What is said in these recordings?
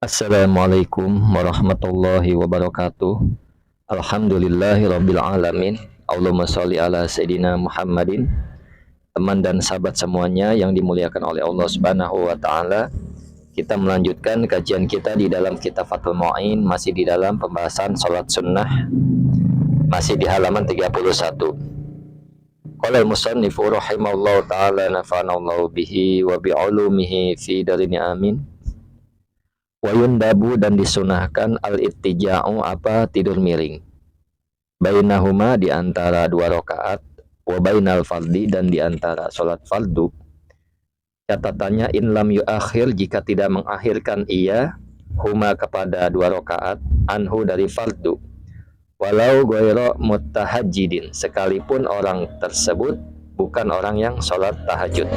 Assalamualaikum warahmatullahi wabarakatuh. Alhamdulillahi rabbil alamin. Allahumma sholli ala Sayyidina Muhammadin. Teman dan sahabat semuanya yang dimuliakan oleh Allah Subhanahu wa taala. Kita melanjutkan kajian kita di dalam kitab Fathul Mu'in, masih di dalam pembahasan salat sunnah, masih di halaman 31. Qala al-musannifu rahimahullahu taala nafa'anallahu bihi wa bi'ulumihi fi darini amin. Wayundabu dan disunahkan al-ittija'u apa tidur miring. Bainahuma di antara dua rakaat, wa bainal fardhi dan di antara salat fardu. Catatannya in lam yuakhir jika tidak mengakhirkan ia huma kepada dua rakaat anhu dari fardu. Walau ghairu muttahajjidin sekalipun orang tersebut bukan orang yang salat tahajud.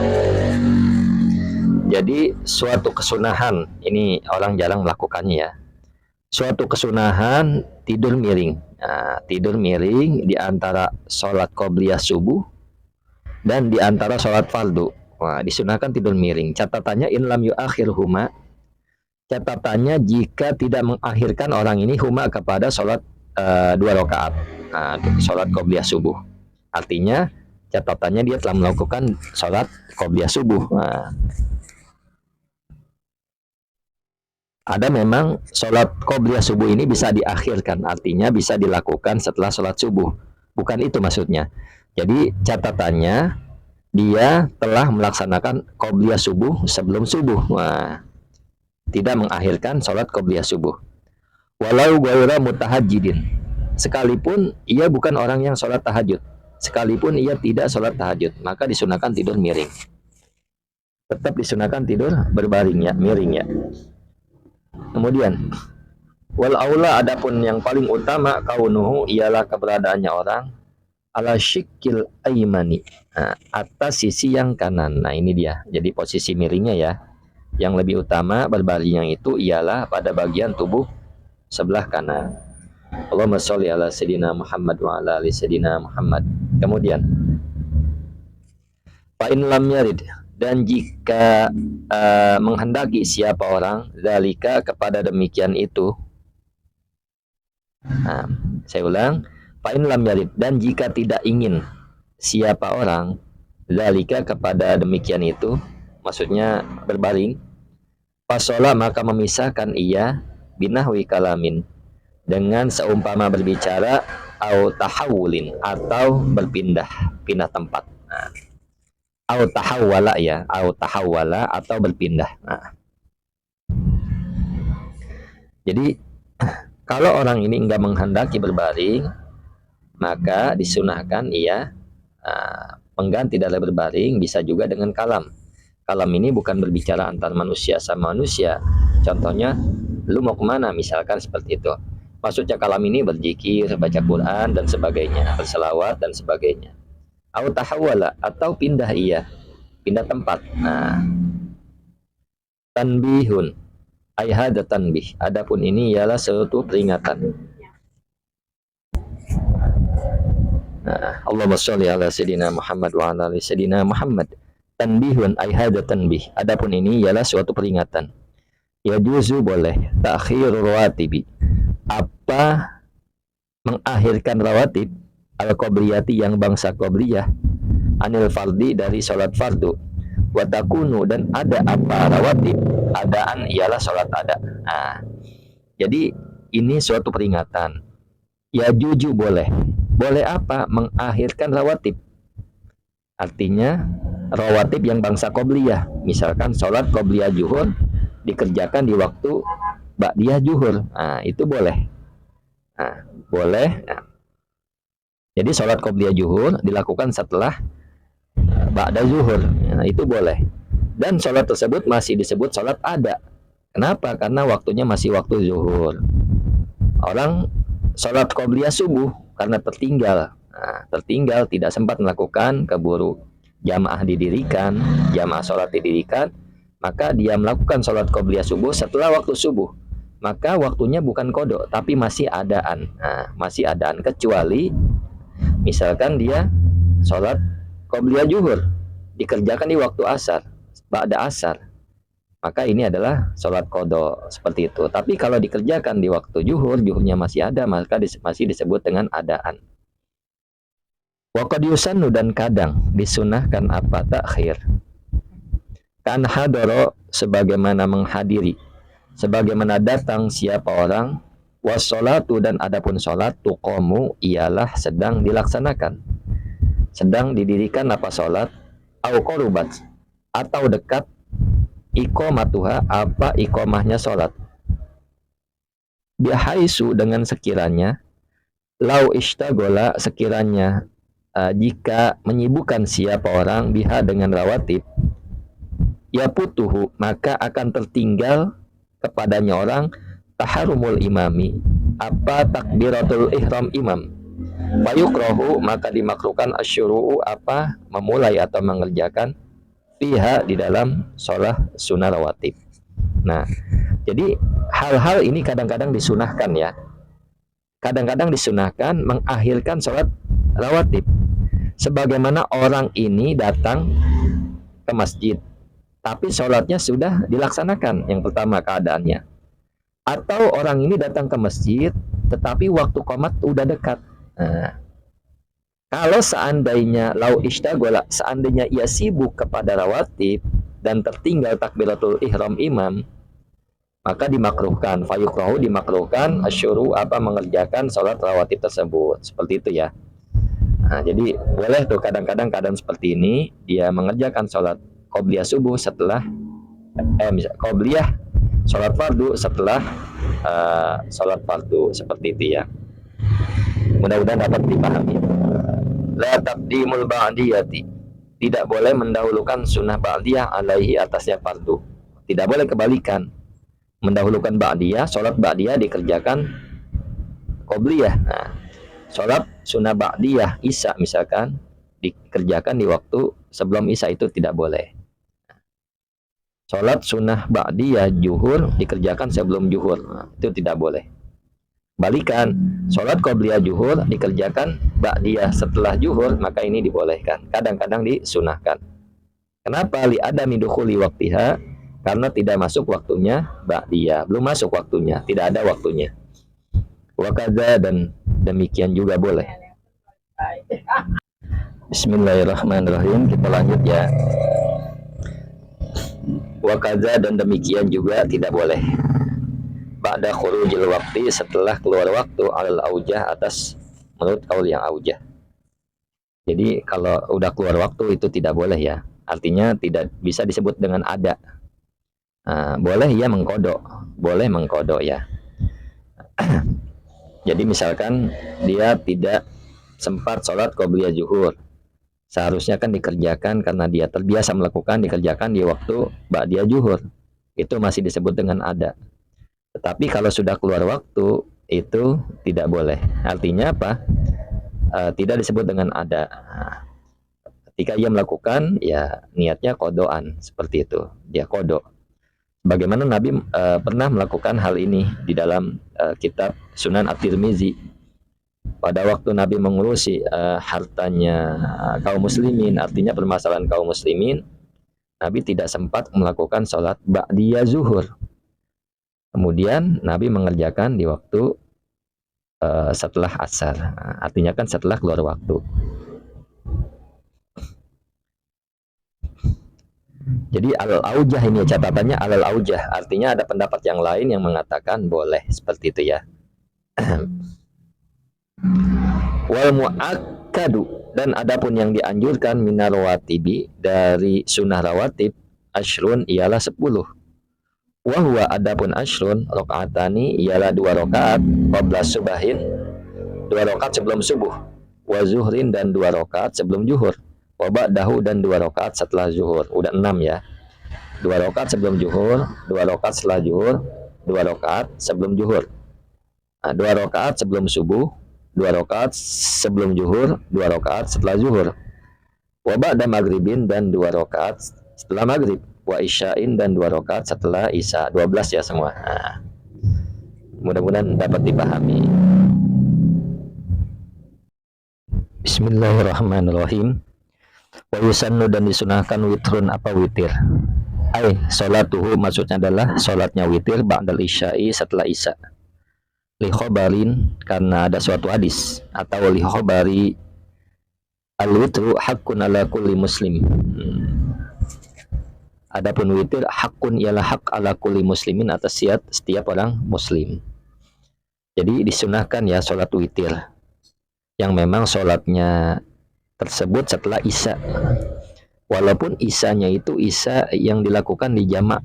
Jadi suatu kesunahan, ini orang jarang melakukannya ya. Suatu kesunahan tidur miring. Nah, tidur miring di antara sholat qobliyah subuh dan di antara sholat fardu. Wah, disunahkan tidur miring. Catatannya in lam yuakhir huma. Catatannya jika tidak mengakhirkan orang ini huma kepada sholat dua rakaat. Nah, sholat qobliyah subuh. Artinya catatannya dia telah melakukan sholat qobliyah subuh. Nah, ada memang sholat qobliyah subuh ini bisa diakhirkan, artinya bisa dilakukan setelah sholat subuh. Bukan itu maksudnya. Jadi catatannya dia telah melaksanakan qobliyah subuh sebelum subuh. Wah, tidak mengakhirkan sholat qobliyah subuh. Walau ghaira mutahajjidin. Sekalipun ia bukan orang yang sholat tahajud. Sekalipun ia tidak sholat tahajud, maka disunahkan tidur miring. Tetap disunahkan tidur berbaring ya, miring ya. Kemudian wal aula adapun yang paling utama kaunuhu ialah keberadaannya orang ala syikil aimani, nah, atas sisi yang kanan. Nah ini dia, jadi posisi miringnya ya. Yang lebih utama berbaringnya itu ialah pada bagian tubuh sebelah kanan. Allahumma sholli ala Sayyidina Muhammad wa ala ali Sayyidina Muhammad. Kemudian fa in lam yarid, dan jika menghendaki siapa orang zalika kepada demikian itu. Nah, saya ulang, fa in lam yarid, dan jika tidak ingin siapa orang zalika kepada demikian itu, maksudnya berbaring, fasola maka memisahkan ia binahwi kalamin dengan seumpama berbicara au tahawulin atau pindah tempat. Nah, au tahawwala ya, au tahawwala atau berpindah. Nah, jadi kalau orang ini enggak menghendaki berbaring, maka disunahkan ia pengganti dari berbaring bisa juga dengan kalam. Kalam ini bukan berbicara antar manusia sama manusia. Contohnya, lu mau kemana? Misalkan seperti itu. Maksudnya kalam ini berzikir, baca Quran dan sebagainya, berselawat dan sebagainya. Au tahawwala atau pindah ia, pindah tempat. Nah, tanbihun ai hada tanbih. Adapun ini ialah suatu peringatan. Nah, Allahumma sholli ala Sayyidina Muhammad wa ala ali Sayyidina Muhammad. Tanbihun ai hada tanbih. Adapun ini ialah suatu peringatan. Ya juzu boleh ta'khirur rawatibi. Apa mengakhirkan rawatib al-qobliyati yang bangsa qobliyah anil fardi dari sholat fardu watakunu dan ada apa rawatib adaan ialah sholat ada. Nah, jadi ini suatu peringatan. Ya juju boleh apa mengakhirkan rawatib, artinya rawatib yang bangsa qobliyah, misalkan sholat qobliyah zuhur dikerjakan di waktu ba'diyah zuhur. Nah, itu boleh. Nah, boleh. Nah, jadi sholat qobliyah zuhur dilakukan setelah ba'da zuhur. Nah, itu boleh. Dan sholat tersebut masih disebut sholat ada. Kenapa? Karena waktunya masih waktu zuhur. Orang sholat qobliyah subuh karena tertinggal. Nah, tertinggal tidak sempat melakukan, keburu jamaah didirikan, jamaah sholat didirikan, maka dia melakukan sholat qobliyah subuh setelah waktu subuh. Maka waktunya bukan kodok, tapi masih adaan. Nah, masih adaan, kecuali misalkan dia sholat qobliyah zuhur dikerjakan di waktu asar, ba'da asar, maka ini adalah sholat qadha seperti itu. Tapi kalau dikerjakan di waktu zuhur, zuhurnya masih ada, maka masih disebut dengan adaan. Wa qad yusannu, dan kadang disunahkan apa takhir. Kan hadoro, sebagaimana menghadiri, sebagaimana datang siapa orang, wassolatu, dan adapun sholat, tuqamu, ialah sedang dilaksanakan, sedang didirikan apa sholat, au qarubat, atau dekat, iqamatuha, apa iqamahnya sholat, bihaisu, dengan sekiranya, lau ishtagola, sekiranya jika menyibukkan siapa orang, biha, dengan rawatib, ya putuhu, maka akan tertinggal kepadanya orang, taharumul imami, apa takbiratul ihram imam, fayukrahu, maka dimakruhkan, asyuru'u, apa memulai atau mengerjakan, fiha, di dalam sholat sunnah rawatib. Nah, jadi hal-hal ini kadang-kadang disunahkan ya, kadang-kadang disunahkan mengakhirkan sholat rawatib, sebagaimana orang ini datang ke masjid tapi sholatnya sudah dilaksanakan, yang pertama keadaannya. Atau orang ini datang ke masjid, tetapi waktu qomat udah dekat. Nah, kalau seandainya lau ishtagola, seandainya ia sibuk kepada rawatib dan tertinggal takbiratul ihram imam, maka dimakruhkan, fayukrahu, dimakruhkan, asyuru, apa mengerjakan sholat rawatib tersebut. Seperti itu ya. Nah, jadi boleh tuh kadang-kadang keadaan seperti ini, dia mengerjakan sholat qobliyah subuh setelah qobliyah sholat fardu setelah sholat fardu, seperti itu ya. Mudah-mudahan dapat dipahami. La taqdimul ba'diyati, tidak boleh mendahulukan sunnah ba'diyah alaihi, atasnya fardu. Tidak boleh kebalikan, mendahulukan ba'diyah, sholat ba'diyah dikerjakan qobliyah. Nah, sholat sunnah ba'diyah isya misalkan dikerjakan di waktu sebelum isya, itu tidak boleh. Sholat sunnah ba'diyah zuhur dikerjakan sebelum zuhur, nah, itu tidak boleh. Balikan, sholat qobliyah zuhur dikerjakan ba'diyah setelah zuhur, maka ini dibolehkan, kadang-kadang disunahkan. Kenapa? Li adami dukhuli waktiha, karena tidak masuk waktunya ba'diyah, belum masuk waktunya, tidak ada waktunya. Wakadza, dan demikian juga boleh. Bismillahirrahmanirrahim, kita lanjut ya. Wakadza, dan demikian juga tidak boleh ba'da khurujil waktu, setelah keluar waktu, alal aujah, atas menurut kaul yang aujah. Jadi kalau udah keluar waktu itu tidak boleh ya, artinya tidak bisa disebut dengan ada. Boleh ya mengkodok, boleh mengkodok ya. Jadi misalkan dia tidak sempat sholat qobliyah zuhur, seharusnya kan dikerjakan karena dia terbiasa melakukan, dikerjakan di waktu ba'diyah zuhur, itu masih disebut dengan ada. Tetapi kalau sudah keluar waktu, itu tidak boleh. Artinya apa? Tidak disebut dengan ada. Ketika ia melakukan, ya niatnya kodoan, seperti itu, dia kodok. Bagaimana Nabi pernah melakukan hal ini di dalam kitab Sunan At-Tirmizi. Pada waktu Nabi mengurusi hartanya kaum muslimin, artinya permasalahan kaum muslimin, Nabi tidak sempat melakukan sholat ba'diyah zuhur. Kemudian Nabi mengerjakan di waktu setelah asar, artinya kan setelah keluar waktu. Jadi al-aujah ini catatannya al-aujah, artinya ada pendapat yang lain yang mengatakan boleh, seperti itu ya. Wal muakkadu, dan adapun yang dianjurkan minar rawatibi, dari sunnah rawatib, asyrun, ialah 10. Wa huwa, adapun asyrun, rakaatani, ialah 2 rakaat, qabla subahin, 2 rakaat sebelum subuh, wa zuhrin, dan 2 rakaat sebelum zuhur, wa ba'dahu, dan 2 rakaat setelah zuhur. Udah 6 ya. 2 rakaat sebelum zuhur, 2 rakaat setelah zuhur, 2 rakaat sebelum zuhur. 2 rakaat sebelum subuh, 2 rakaat sebelum zuhur, 2 rakaat setelah zuhur. Wa ba'da maghribin, dan 2 rakaat setelah maghrib. Wa isya'in, dan 2 rakaat setelah isya. 12 ya semua. Mudah-mudahan dapat dipahami. Bismillahirrahmanirrahim. Wa yusannu, dan disunahkan witrun, apa witir. Sholatuhu maksudnya adalah sholatnya witir ba'dal isya'i setelah isya. Li khobarin karena ada suatu hadis, atau li khobari al-witru haqqun ala kulli muslim. Adapun witir hakun ialah hak ala kulli muslimin atas setiap orang muslim. Jadi disunahkan ya sholat witir yang memang sholatnya tersebut setelah isya. Walaupun isanya itu isya yang dilakukan di jamak.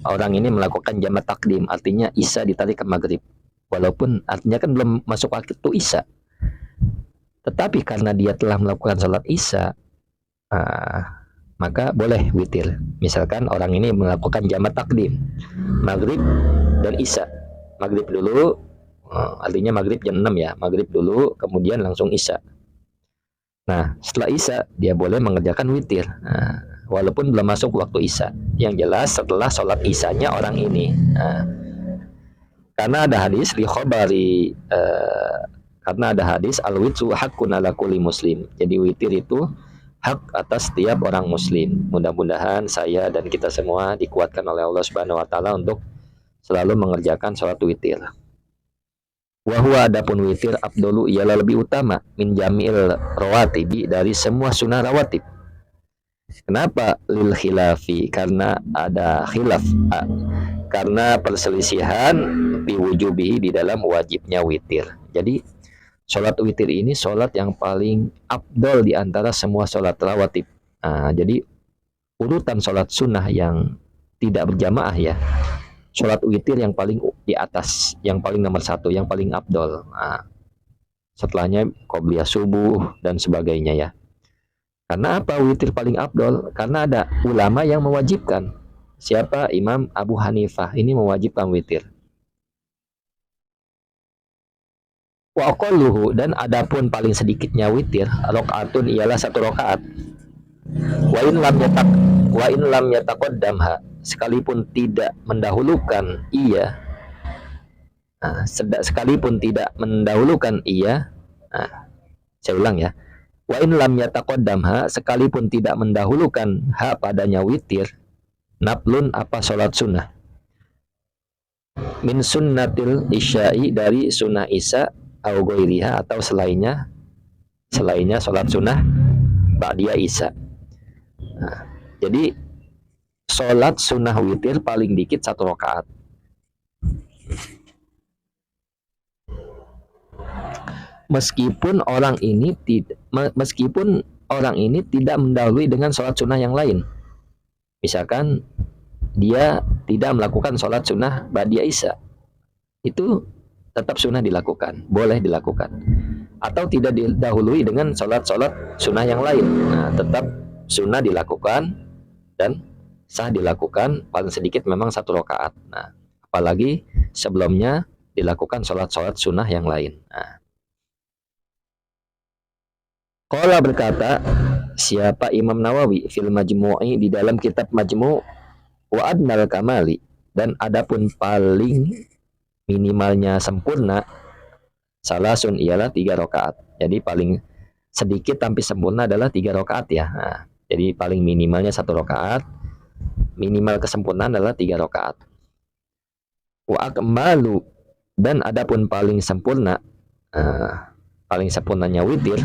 Orang ini melakukan jamak takdim, artinya isya ditarik ke maghrib. Walaupun artinya kan belum masuk waktu isya. Tetapi karena dia telah melakukan sholat isya, maka boleh witir. Misalkan orang ini melakukan jamak takdim, maghrib dan isya. Maghrib dulu, artinya maghrib jam 6 ya, maghrib dulu, kemudian langsung isya. Nah, setelah isya dia boleh mengerjakan witir, walaupun belum masuk waktu isya. Yang jelas setelah sholat isyanya orang ini. Karena ada hadis li khobari, karena ada hadis al-witru haqqun ala kulli muslim. Jadi witir itu hak atas setiap orang muslim. Mudah-mudahan saya dan kita semua dikuatkan oleh Allah Subhanahu wa taala untuk selalu mengerjakan sholat witir. Wahwa adapun witir abdulu ialah lebih utama min jamil rawatibi dari semua sunnah rawatib. Kenapa? Lil khilafi, karena ada khilaf, karena perselisihan fi wujubihi di dalam wajibnya witir. Jadi sholat witir ini sholat yang paling abdol di antara semua sholat rawatib. Jadi urutan sholat sunnah yang tidak berjamaah ya, sholat witir yang paling di atas, yang paling nomor satu, yang paling abdol. Setelahnya qobliyah subuh dan sebagainya ya. Karena apa witir paling abdol? Karena ada ulama yang mewajibkan. Siapa? Imam Abu Hanifah ini mewajibkan witir. Wa aqalluhu, dan adapun paling sedikitnya witir, rakaatun ialah 1 rakaat. Wa in lam yataqaddamha, sekalipun tidak mendahulukan ia, sekalipun tidak mendahulukan ia, saya ulang ya, wa in lam yataqaddamha, sekalipun tidak mendahulukan ha padanya witir, naflun apa sholat sunnah, min sunnatil isya'i dari sunnah isya, au ghairiha atau selainnya sholat sunnah ba'diyah isya. Jadi sholat sunnah witir paling dikit 1 rakaat. Meskipun orang ini tidak mendahului dengan sholat sunnah yang lain. Misalkan dia tidak melakukan sholat sunnah ba'diyah isya, itu tetap sunnah dilakukan, boleh dilakukan. Atau tidak didahului dengan sholat sunnah yang lain, tetap sunnah dilakukan dan sah dilakukan, paling sedikit memang 1 rakaat. Apalagi sebelumnya dilakukan sholat sunnah yang lain. Qala berkata siapa Imam Nawawi fil Majmu'i di dalam kitab Majmu', wa adnal kamali, dan adapun paling minimalnya sempurna salasun ialah 3 rakaat. Jadi paling sedikit tapi sempurna adalah 3 rakaat ya. Jadi paling minimalnya 1 rakaat, minimal kesempurnaan adalah 3 rakaat. Wa akmalu, dan adapun paling sempurna, paling sempurnanya witir,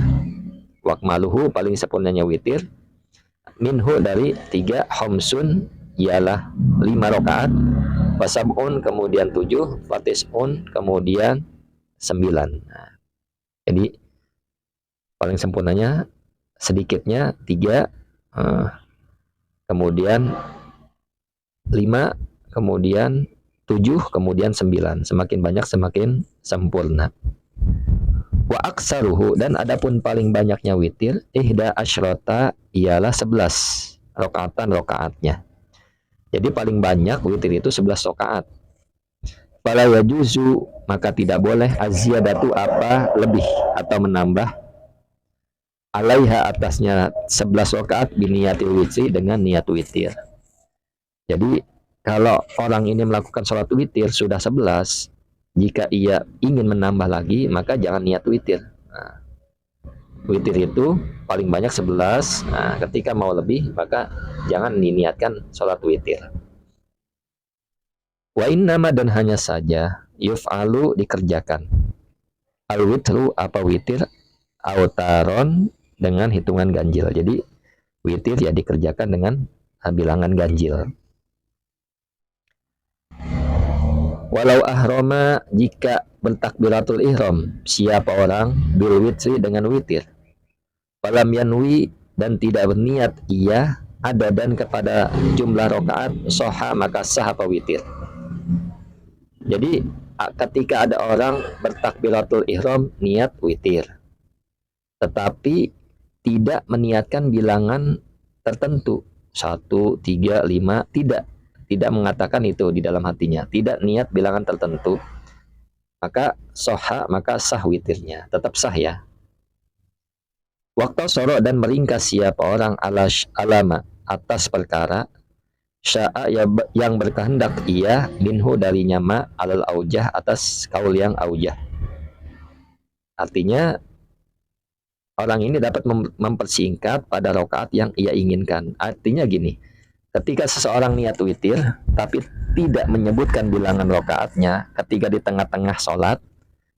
wa akmaluhu, paling sempurnanya witir, minhu dari 3, homsun ialah 5 rakaat, fasab'un kemudian 7, fatis'un kemudian 9. Jadi paling sempurnanya sedikitnya 3, kemudian 5, kemudian 7, kemudian 9. Semakin banyak semakin sempurna. Wa aksaruhu, dan adapun paling banyaknya witir, ihda asyrota ialah 11 rakaatnya. Jadi paling banyak witir itu 11 rakaat. Fala yajuzu, maka tidak boleh aziyadatu apa lebih atau menambah, alaiha atasnya 11 rakaat biniyatil witri dengan niat witir. Jadi kalau orang ini melakukan sholat witir sudah 11, jika ia ingin menambah lagi maka jangan niat witir. Witir itu paling banyak 11. Nah, ketika mau lebih maka jangan diniatkan sholat witir. Wa innama, dan hanya saja, yuf'alu, dikerjakan, al witru, apa witir, autaron, dengan hitungan ganjil. Jadi witir ya dikerjakan dengan bilangan ganjil. Walau ahroma, jika bertakbiratul ihram siapa orang, bil witri, dengan witir, falam yanwi, dan tidak berniat ia, ada dan kepada jumlah rakaat, soha, maka sah apa witir. Jadi ketika ada orang bertakbiratul ihram niat witir, tetapi tidak meniatkan bilangan tertentu 1, 3, 5, tidak mengatakan itu di dalam hatinya, tidak niat bilangan tertentu, maka soha, maka sah witirnya, tetap sah ya. Waktu sorok, dan meringkas siapa orang, alama, atas perkara, sya'a, yang berkehendak ia, minhu, darinya, ma, alal aujah, atas kaul yang aujah. Artinya orang ini dapat mempersingkat pada rakaat yang ia inginkan. Artinya gini, ketika seseorang niat witir tapi tidak menyebutkan bilangan rakaatnya, ketika di tengah-tengah sholat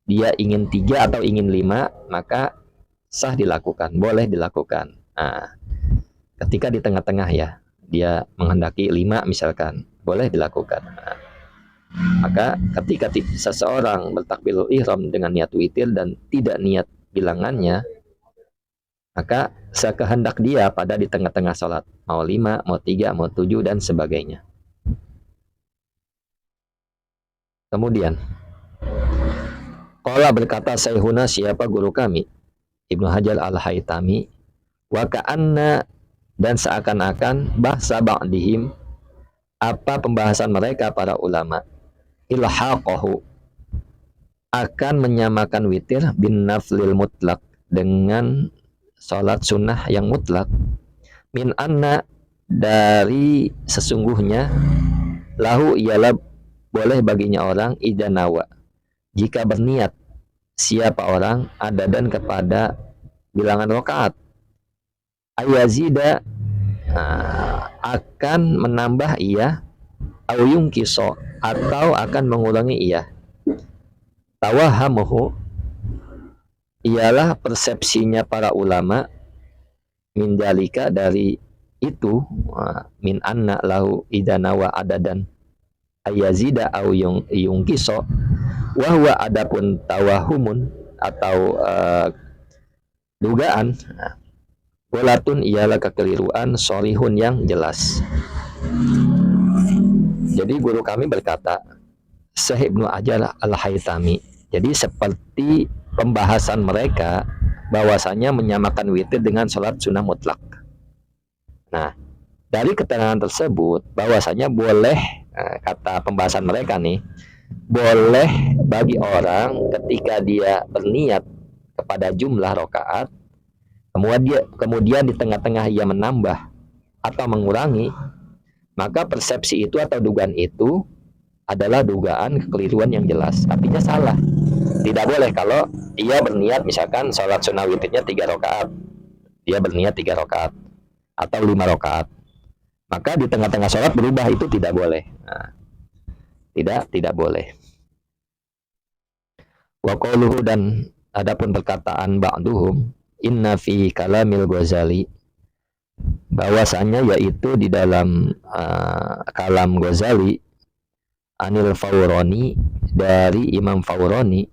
dia ingin 3 atau ingin 5, maka sah dilakukan, boleh dilakukan. Nah, ketika di tengah-tengah ya, dia menghendaki 5 misalkan, boleh dilakukan. Nah, maka ketika seseorang bertakbirul ihram dengan niat witir dan tidak niat bilangannya, maka sekehendak dia pada di tengah-tengah sholat, mau 5, mau 3, mau 7, dan sebagainya. Kemudian qala, berkata Sayhuna, siapa guru kami, Ibnu Hajar al-Haytami, wa ka'anna, dan seakan-akan, bahsa ba'dihim, apa pembahasan mereka para ulama, ilhaqahu, akan menyamakan witir bin naflil mutlak, dengan sholat sunnah yang mutlak, min anna, dari sesungguhnya, lahu, ialah boleh baginya orang, idanawa, jika berniat siapa orang, ada dan kepada bilangan rakaat, ayazida, akan menambah ia, au yungkiso, atau akan mengurangi ia, tawahamuhu, ialah persepsinya para ulama, min dalika, dari itu, min anna lahu idanawa adadan ayazida au yungkiso, wahwa, adapun tawahumun, atau dugaan, walatun, ialah kekeliruan, sorihun, yang jelas. Jadi guru kami berkata, Syekh Ibnu Hajar al-Haytami, jadi seperti pembahasan mereka bahwasanya menyamakan witir dengan sholat sunnah mutlak. Nah, dari keterangan tersebut bahwasanya boleh, kata pembahasan mereka nih, boleh bagi orang ketika dia berniat kepada jumlah rakaat, kemudian di tengah-tengah ia menambah atau mengurangi, maka persepsi itu atau dugaan itu adalah dugaan kekeliruan yang jelas, artinya salah. Tidak boleh kalau ia berniat misalkan sholat sunnah witirnya 3 rakaat, dia berniat 3 rakaat atau 5 rakaat, maka di tengah-tengah sholat berubah, itu tidak boleh. Nah, tidak boleh. Wa qauluhu, dan adapun perkataan ba'duhum, inna fi kalamil Ghazali, bahwasanya yaitu di dalam kalam Ghazali, anil Fawroni, dari Imam Fawroni,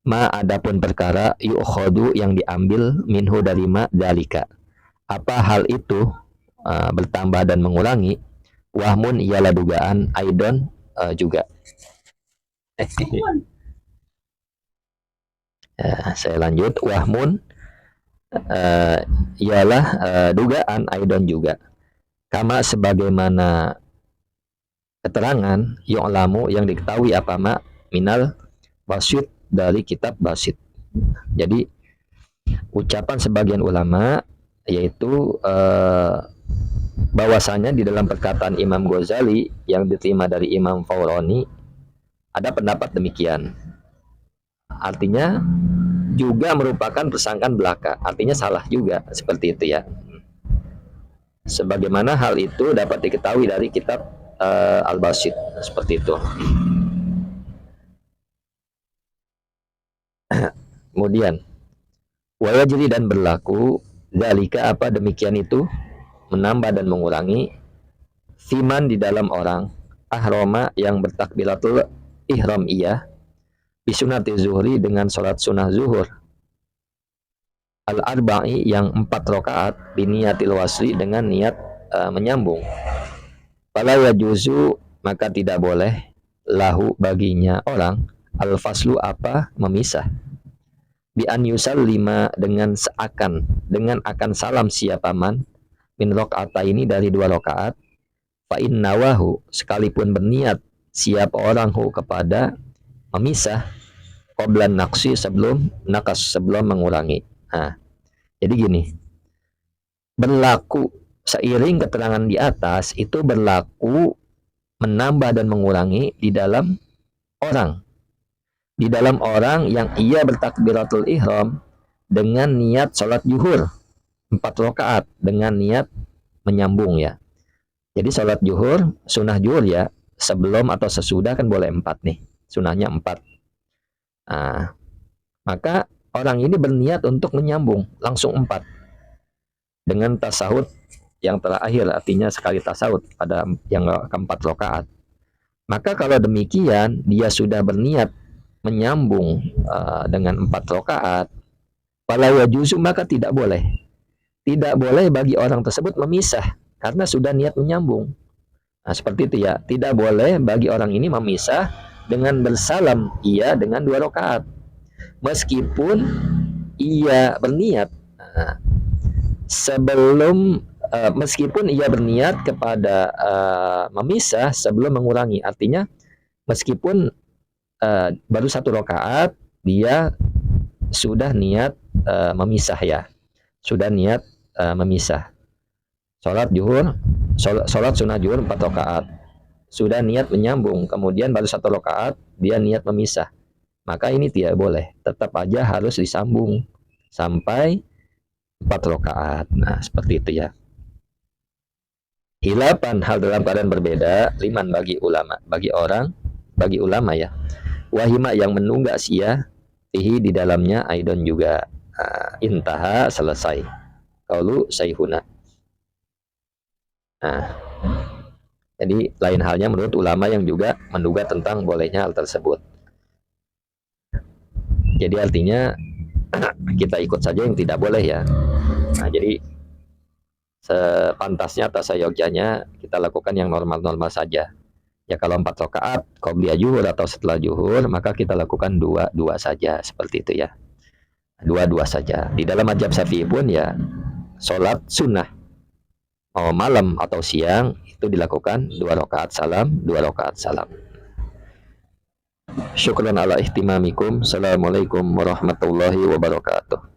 ma, adapun perkara, yu'khodu, yang diambil, minhu, dari ma, dalika, apa hal itu, bertambah dan mengurangi, wahmun, ialah dugaan, aidon, juga. Saya lanjut, wahmun, ialah dugaan, aidon juga, kama, sebagaimana keterangan, yu'lamu, yang diketahui, apa ma, minal basit, dari kitab basit. Jadi ucapan sebagian ulama yaitu bahwasanya di dalam perkataan Imam Ghazali yang diterima dari Imam Fawroni ada pendapat demikian. Artinya juga merupakan persangkaan belaka. Artinya salah juga, seperti itu ya. Sebagaimana hal itu dapat diketahui dari kitab Al-Basit, seperti itu. Kemudian wajri dan berlaku zalika apa demikian itu menambah dan mengurangi fiman di dalam orang ahroma yang bertakbiratul ihram iya bisunati zuhri dengan sholat sunnah zuhur al-arba'i yang 4 rakaat biniyatil wasli dengan niat menyambung fala yajuzu maka tidak boleh lahu baginya orang al-faslu apa memisah bi an yusallima dengan akan salam siapa man min rakaata ini dari 2 rakaat fa innawahu sekalipun berniat siapa orang hu kepada memisah qablan naqsi sebelum mengurangi. Nah, jadi gini, berlaku seiring keterangan di atas itu berlaku menambah dan mengurangi di dalam orang yang ia bertakbiratul ihram dengan niat sholat zuhur 4 rakaat dengan niat menyambung ya. Jadi sholat zuhur, sunnah zuhur ya, sebelum atau sesudah kan boleh 4 nih, sunnahnya 4. Nah, maka orang ini berniat untuk menyambung langsung 4 dengan tasahud yang terakhir, artinya sekali tasahud pada yang keempat rakaat. Maka kalau demikian dia sudah berniat menyambung dengan 4 rakaat, fala yajuzu maka tidak boleh bagi orang tersebut memisah karena sudah niat menyambung. Nah, seperti itu ya. Tidak boleh bagi orang ini memisah dengan bersalam ia dengan 2 rakaat. Meskipun ia berniat meskipun ia berniat kepada memisah sebelum mengurangi. Artinya meskipun baru 1 rakaat dia sudah niat memisah ya. Sudah niat memisah. Sholat zuhur, sholat sunnah zuhur 4 rakaat. Sudah niat menyambung, kemudian baru 1 rakaat dia niat memisah. Maka ini tidak boleh, tetap aja harus disambung sampai 4 rakaat. Nah, seperti itu ya. Hilapan hal dalam keadaan berbeda, liman bagi ulama ya. Wahima yang menunggak sia fihi di dalamnya aidon juga. Intaha selesai. Qaulu sayhuna. Nah, jadi lain halnya menurut ulama yang juga menduga tentang bolehnya hal tersebut. Jadi artinya kita ikut saja yang tidak boleh ya. Nah, jadi sepantasnya atau seyogyanya kita lakukan yang normal-normal saja. Ya kalau 4 rakaat qobliyah zuhur atau setelah zuhur maka kita lakukan 2 saja seperti itu ya. 2 saja. Di dalam mazhab Syafi'i pun ya sholat sunnah mau malam atau siang itu dilakukan 2 rakaat salam, 2 rakaat salam. Syukran ala ihtimamikum. Assalamualaikum warahmatullahi wabarakatuh.